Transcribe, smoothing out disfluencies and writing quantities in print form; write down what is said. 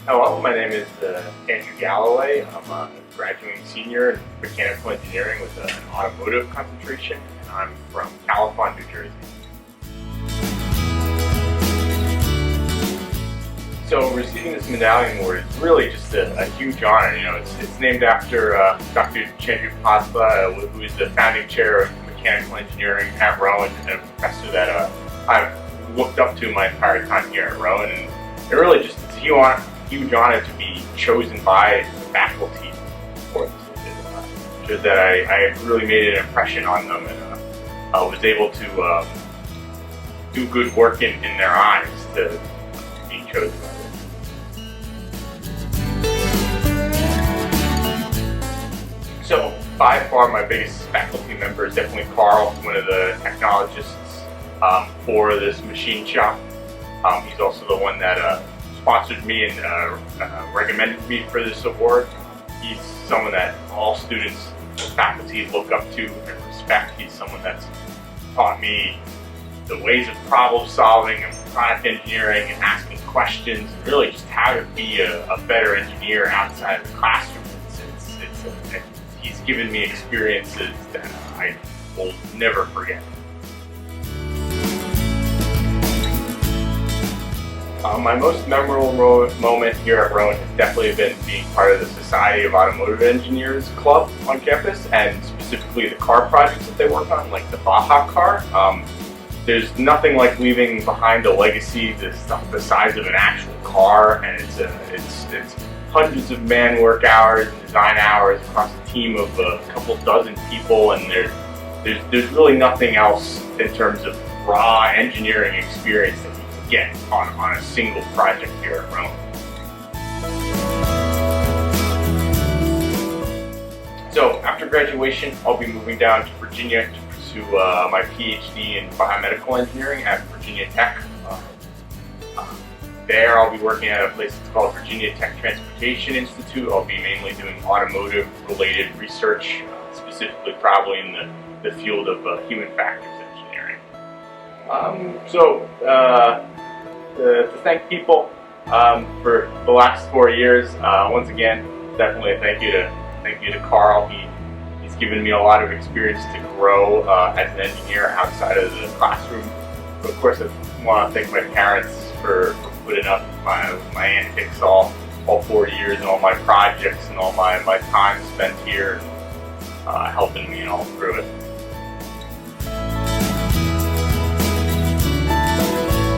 Hello, my name is Andrew Galloway. I'm a graduating senior in mechanical engineering with an automotive concentration, and I'm from California, New Jersey. So receiving this medallion award is really just a huge honor. You know, it's named after Dr. Chandrupatla, who is the founding chair of mechanical engineering at Rowan, and a professor that I've looked up to my entire time here at Rowan. And it really just is a huge honor to be chosen by the faculty for this. It shows that I really made an impression on them, and I was able to do good work in their eyes to be chosen by them. So by far my biggest faculty member is definitely Carl, one of the technologists for this machine shop. He's also the one that sponsored me and recommended me for this award. He's someone that all students and faculty look up to and respect. He's someone that's taught me the ways of problem solving and product engineering and asking questions, and really just how to be a better engineer outside of the classroom. He's given me experiences that I will never forget. My most memorable moment here at Rowan has definitely been being part of the Society of Automotive Engineers Club on campus, and specifically the car projects that they work on, like the Baja car. There's nothing like leaving behind a legacy the size of an actual car, and it's hundreds of man work hours and design hours across a team of a couple dozen people, and there's really nothing else in terms of raw engineering experience that you can get on a single project here at Rowan. So after graduation, I'll be moving down to Virginia to pursue my PhD in biomedical engineering at Virginia Tech. There I'll be working at a place that's called Virginia Tech Transportation Institute. I'll be mainly doing automotive related research, specifically probably in the field of human factors engineering. To thank people for the last 4 years, once again, definitely a thank you to Carl. He's given me a lot of experience to grow as an engineer outside of the classroom. But of course, I want to thank my parents for putting up my antics all 4 years, and all my projects and all my time spent here, helping me all through it.